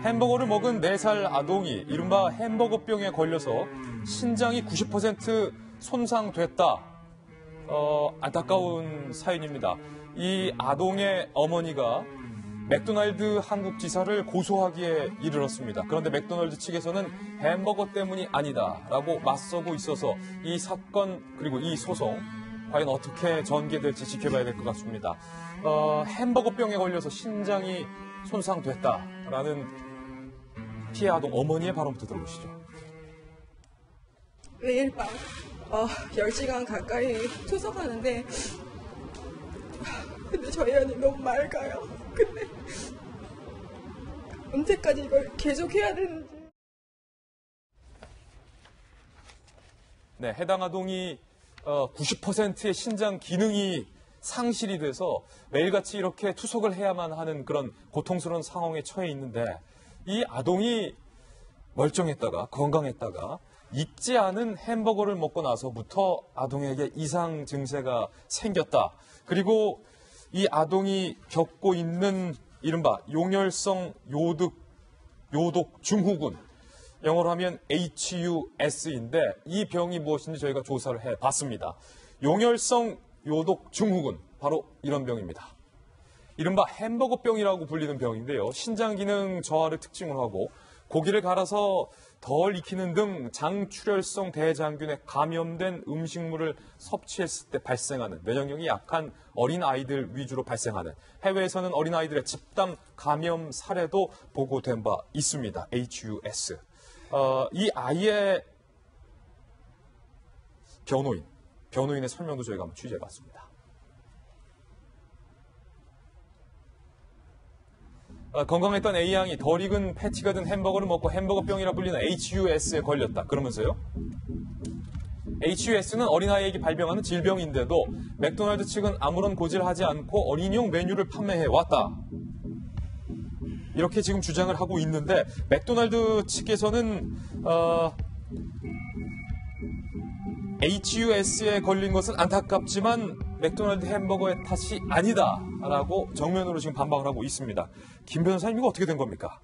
햄버거를 먹은 4살 아동이 이른바 햄버거병에 걸려서 신장이 90% 손상됐다. 안타까운 사연입니다. 이 아동의 어머니가 맥도날드 한국 지사를 고소하기에 이르렀습니다. 그런데 맥도날드 측에서는 햄버거 때문이 아니다라고 맞서고 있어서 이 사건 그리고 이 소송 과연 어떻게 전개될지 지켜봐야 될 것 같습니다. 햄버거병에 걸려서 신장이 손상됐다라는 피해 아동 어머니의 발언부터 들어보시죠. 매일 밤 10시간 가까이 투석하는데 근데 저희 애는 너무 맑아요. 근데 언제까지 이걸 계속 해야 되는지. 네, 해당 아동이 90%의 신장 기능이 상실이 돼서 매일같이 이렇게 투석을 해야만 하는 그런 고통스러운 상황에 처해 있는데 이 아동이 멀쩡했다가 건강했다가 익지 않은 햄버거를 먹고 나서부터 아동에게 이상 증세가 생겼다. 그리고 이 아동이 겪고 있는 이른바 용혈성 요독 증후군, 영어로 하면 HUS인데 이 병이 무엇인지 저희가 조사를 해봤습니다. 용혈성 요독 증후군, 바로 이런 병입니다. 이른바 햄버거병이라고 불리는 병인데요. 신장 기능 저하를 특징으로 하고 고기를 갈아서 덜 익히는 등 장출혈성 대장균에 감염된 음식물을 섭취했을 때 발생하는 면역력이 약한 어린 아이들 위주로 발생하는 해외에서는 어린 아이들의 집단 감염 사례도 보고된 바 있습니다. HUS. 이 아이의 변호인의 설명도 저희가 한번 취재해봤습니다. 건강했던 A양이 덜 익은 패티가 든 햄버거를 먹고 햄버거병이라 불리는 HUS에 걸렸다. 그러면서요. HUS는 어린아이에게 발병하는 질병인데도 맥도날드 측은 아무런 고지를 하지 않고 어린이용 메뉴를 판매해 왔다. 이렇게 지금 주장을 하고 있는데 맥도날드 측에서는 HUS에 걸린 것은 안타깝지만 맥도날드 햄버거의 탓이 아니다라고 정면으로 지금 반박을 하고 있습니다. 김 변호사님, 이거 어떻게 된 겁니까?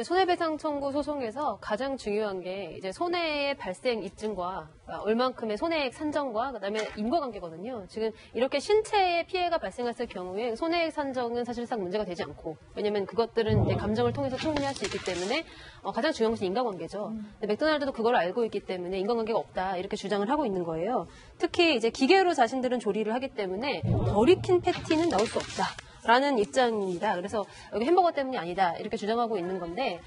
손해배상 청구 소송에서 가장 중요한 게 이제 손해의 발생 입증과 얼만큼의 손해액 산정과 그다음에 인과관계거든요. 지금 이렇게 신체에 피해가 발생했을 경우에 손해액 산정은 사실상 문제가 되지 않고, 왜냐하면 그것들은 이제 감정을 통해서 충분히 할 수 있기 때문에 가장 중요한 것은 인과관계죠. 근데 맥도날드도 그걸 알고 있기 때문에 인과관계가 없다 이렇게 주장을 하고 있는 거예요. 특히 이제 기계로 자신들은 조리를 하기 때문에 덜 익힌 패티는 나올 수 없다. 라는 입장입니다. 그래서 여기 햄버거 때문이 아니다 이렇게 주장하고 있는 건데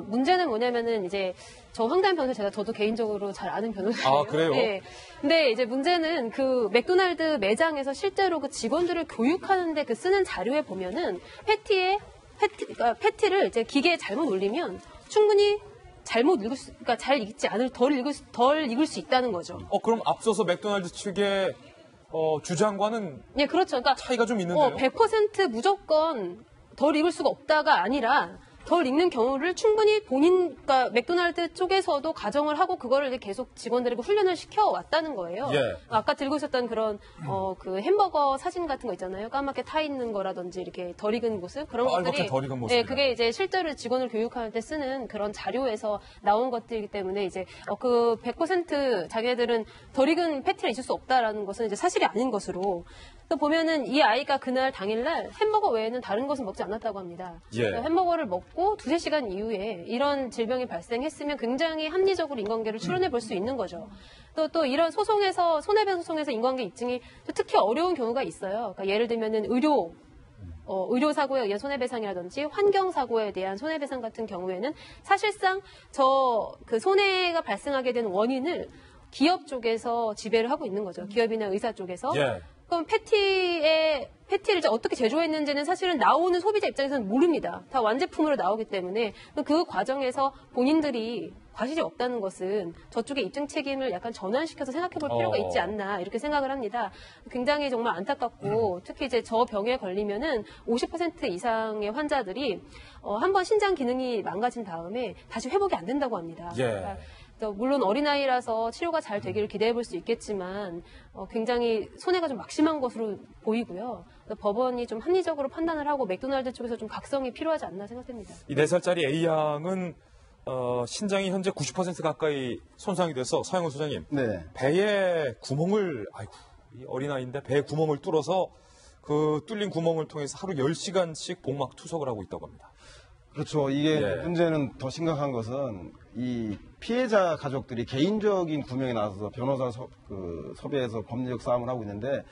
문제는 뭐냐면은 이제 저 황다현 변호사 저도 개인적으로 잘 아는 변호사예요. 아, 그래요? 네. 근데 이제 문제는 그 맥도날드 매장에서 실제로 그 직원들을 교육하는데 그 쓰는 자료에 보면은 그러니까 패티를 이제 기계에 잘못 올리면 충분히 잘못 읽을 수, 그러니까 잘 읽지 않을 덜 읽을 수 있다는 거죠. 그럼 앞서서 맥도날드 측의 주장과는 예, 그렇죠. 그러니까 차이가 좀 있는데요. 100% 무조건 덜 익을 수가 없다가 아니라 덜 익는 경우를 충분히 그러니까 맥도날드 쪽에서도 가정을 하고 그거를 계속 직원들에게 훈련을 시켜왔다는 거예요. 예. 아까 들고 있었던 그런 그 햄버거 사진 같은 거 있잖아요. 까맣게 타 있는 거라든지 이렇게 덜 익은 모습 그런 것들이 덜 익은 모습. 예, 그게 이제 실제로 직원을 교육할 때 쓰는 그런 자료에서 나온 것들이기 때문에 이제 그 100% 자기네들은 덜 익은 패티가 있을 수 없다라는 것은 이제 사실이 아닌 것으로. 또 보면은 이 아이가 그날 당일날 햄버거 외에는 다른 것은 먹지 않았다고 합니다. 예. 그러니까 햄버거를 먹고 2-3시간 이후에 이런 질병이 발생했으면 굉장히 합리적으로 인과관계를 추론해 볼 수 있는 거죠. 또 이런 소송에서 손해배상 소송에서 인과관계 입증이 특히 어려운 경우가 있어요. 그러니까 예를 들면은 의료사고에 의한 손해배상이라든지 환경사고에 대한 손해배상 같은 경우에는 사실상 그 손해가 발생하게 된 원인을 기업 쪽에서 지배를 하고 있는 거죠. 기업이나 의사 쪽에서. 예. 그럼 패티를 이제 어떻게 제조했는지는 사실은 나오는 소비자 입장에서는 모릅니다. 다 완제품으로 나오기 때문에 그 과정에서 본인들이 과실이 없다는 것은 저쪽의 입증 책임을 약간 전환시켜서 생각해 볼 필요가 있지 않나 이렇게 생각을 합니다. 굉장히 정말 안타깝고 특히 이제 저 병에 걸리면은 50% 이상의 환자들이 한번 신장 기능이 망가진 다음에 다시 회복이 안 된다고 합니다. 예. 그러니까 물론 어린아이라서 치료가 잘 되기를 기대해 볼 수 있겠지만 굉장히 손해가 좀 막심한 것으로 보이고요. 법원이 좀 합리적으로 판단을 하고 맥도날드 쪽에서 좀 각성이 필요하지 않나 생각됩니다. 이 4살짜리 A양은 신장이 현재 90% 가까이 손상이 돼서 서영훈 소장님 네. 배에 구멍을 아이고 이 어린아이인데 배에 구멍을 뚫어서 그 뚫린 구멍을 통해서 하루 10시간씩 복막 투석을 하고 있다고 합니다. 그렇죠. 이게 예. 문제는 더 심각한 것은 이 피해자 가족들이 개인적인 구명에 나서서 변호사 섭외해서 법리적 싸움을 하고 있는데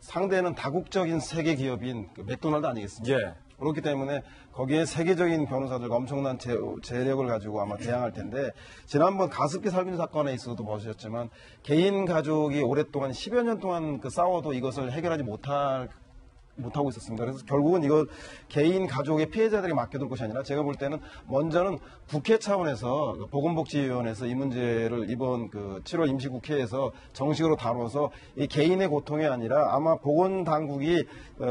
상대는 다국적인 세계 기업인 그 맥도날드 아니겠습니까? 예. 그렇기 때문에 거기에 세계적인 변호사들과 엄청난 재력을 가지고 아마 대항할 텐데 지난번 가습기 살균 사건에 있어서도 보셨지만 개인 가족이 오랫동안 10여 년 동안 싸워도 이것을 해결하지 못하고 있었습니다. 그래서 결국은 이거 개인 가족의 피해자들이 맡겨둘 것이 아니라 제가 볼 때는 먼저는 국회 차원에서 보건복지위원회에서 이 문제를 이번 7월 임시국회에서 정식으로 다뤄서 이 개인의 고통이 아니라 아마 보건당국이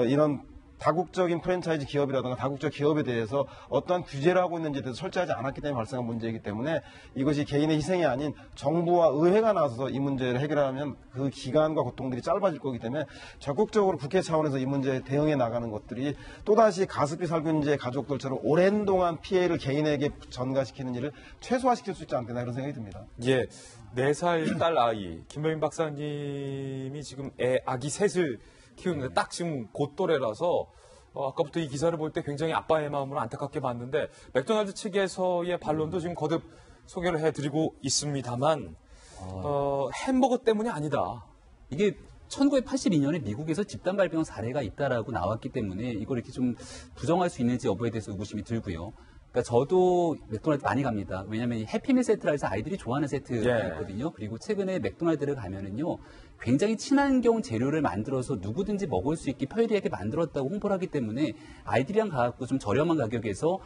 이런 다국적인 프랜차이즈 기업이라든가 다국적 기업에 대해서 어떠한 규제를 하고 있는지에 대해서 설치하지 않았기 때문에 발생한 문제이기 때문에 이것이 개인의 희생이 아닌 정부와 의회가 나서서 이 문제를 해결하면 그 기간과 고통들이 짧아질 거기 때문에 적극적으로 국회 차원에서 이 문제에 대응해 나가는 것들이 또다시 가습기 살균제 가족들처럼 오랜 동안 피해를 개인에게 전가시키는 일을 최소화시킬 수 있지 않겠나 그런 생각이 듭니다. 예. 4살 딸 아이 김병민 박사님이 지금 아기 셋을 키우는데 딱 지금 곧 또래라서 아까부터 이 기사를 볼 때 굉장히 아빠의 마음으로 안타깝게 봤는데 맥도날드 측에서의 반론도 지금 거듭 소개를 해드리고 있습니다만 햄버거 때문이 아니다. 이게 1982년에 미국에서 집단 발병 사례가 있다라고 나왔기 때문에 이걸 이렇게 좀 부정할 수 있는지 여부에 대해서 의구심이 들고요. 그러니까 저도 맥도날드 많이 갑니다. 왜냐하면 이 해피밀 세트라 해서 아이들이 좋아하는 세트가 예. 있거든요. 그리고 최근에 맥도날드를 가면은요. 굉장히 친환경 재료를 만들어서 누구든지 먹을 수 있게 편리하게 만들었다고 홍보를 하기 때문에 아이들이랑 가갖고 좀 저렴한 가격에서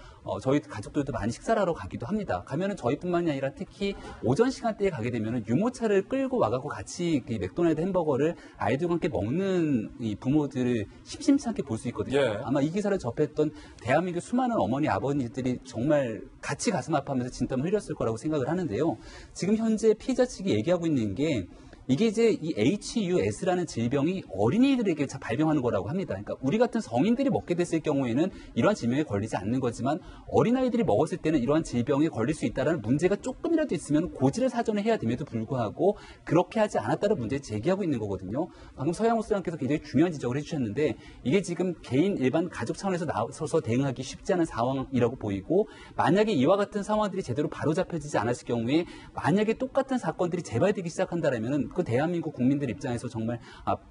저희 가족들도 많이 식사를 하러 가기도 합니다. 가면은 저희뿐만이 아니라 특히 오전 시간대에 가게 되면은 유모차를 끌고 와갖고 같이 이 맥도날드 햄버거를 아이들과 함께 먹는 이 부모들을 심심치 않게 볼 수 있거든요. 예. 아마 이 기사를 접했던 대한민국 수많은 어머니 아버님들이 정말 같이 가슴 아파하면서 진땀을 흘렸을 거라고 생각을 하는데요. 지금 현재 피해자 측이 얘기하고 있는 게 이게 이제 이 HUS라는 질병이 어린이들에게 발병하는 거라고 합니다. 그러니까 우리 같은 성인들이 먹게 됐을 경우에는 이러한 질병에 걸리지 않는 거지만 어린아이들이 먹었을 때는 이러한 질병에 걸릴 수 있다는 문제가 조금이라도 있으면 고지를 사전에 해야 됨에도 불구하고 그렇게 하지 않았다는 문제를 제기하고 있는 거거든요. 방금 서양호 소장께서 굉장히 중요한 지적을 해주셨는데 이게 지금 개인 일반 가족 차원에서 나서서 대응하기 쉽지 않은 상황이라고 보이고 만약에 이와 같은 상황들이 제대로 바로잡혀지지 않았을 경우에 만약에 똑같은 사건들이 재발되기 시작한다면 그 대한민국 국민들 입장에서 정말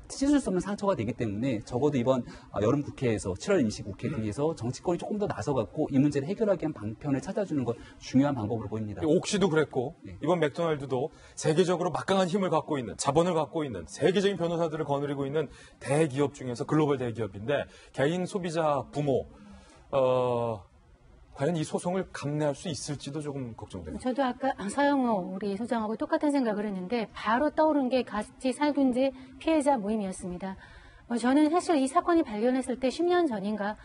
씻을 수 없는 상처가 되기 때문에 적어도 이번 여름 국회에서 7월 임시국회 등에서 정치권이 조금 더 나서갖고 이 문제를 해결하기 위한 방편을 찾아주는 건 중요한 방법으로 보입니다. 옥시도 그랬고 이번 맥도날드도 세계적으로 막강한 힘을 갖고 있는 자본을 갖고 있는 세계적인 변호사들을 거느리고 있는 대기업 중에서 글로벌 대기업인데 개인 소비자 부모 과연 이 소송을 감내할 수 있을지도 조금 걱정됩니다. 저도 아까 서영호 우리 소장하고 똑같은 생각을 했는데 바로 떠오른 게 가습기 살균제 피해자 모임이었습니다. 저는 사실 이 사건이 발견했을 때 10년 전인가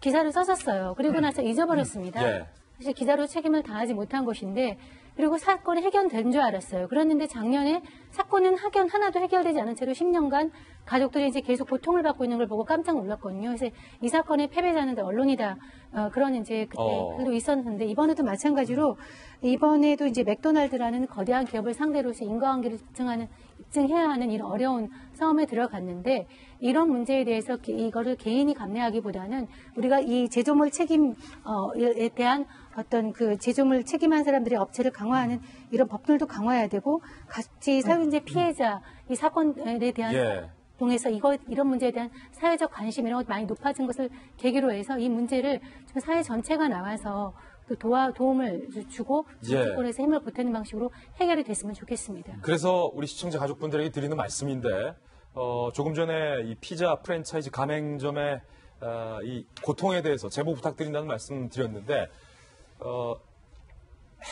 기사를 썼었어요. 그리고 나서 잊어버렸습니다. 예. 사실 기자로 책임을 다하지 못한 것인데 그리고 사건이 해결된 줄 알았어요. 그랬는데 작년에 사건은 하나도 해결되지 않은 채로 10년간 가족들이 이제 계속 고통을 받고 있는 걸 보고 깜짝 놀랐거든요. 그래서 이 사건의 패배자는 언론이다. 그런 이제 그때 글도 있었는데 이번에도 마찬가지로 이번에도 이제 맥도날드라는 거대한 기업을 상대로서 인과관계를 입증해야 하는 이런 어려운 싸움에 들어갔는데 이런 문제에 대해서 이거를 개인이 감내하기보다는 우리가 이 제조물 책임에 대한 어떤 그 제조물 책임한 사람들의 업체를 강화하는 이런 법들도 강화해야 되고 같이 살균제 피해자 이 사건에 대한 통해서 이런 문제에 대한 사회적 관심 이런 것 많이 높아진 것을 계기로 해서 이 문제를 좀 사회 전체가 나와서 또 도움을 주고 정치권에서 힘을 보태는 방식으로 해결이 됐으면 좋겠습니다. 그래서 우리 시청자 가족분들에게 드리는 말씀인데 조금 전에 이 피자 프랜차이즈 가맹점의 이 고통에 대해서 제보 부탁드린다는 말씀 드렸는데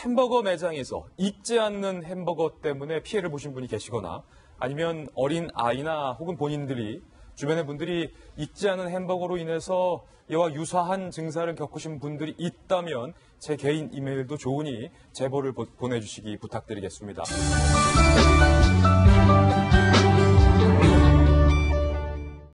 햄버거 매장에서 익지 않는 햄버거 때문에 피해를 보신 분이 계시거나 아니면 어린 아이나 혹은 본인들이 주변의 분들이 익지 않은 햄버거로 인해서 이와 유사한 증상을 겪으신 분들이 있다면 제 개인 이메일도 좋으니 제보를 보내주시기 부탁드리겠습니다.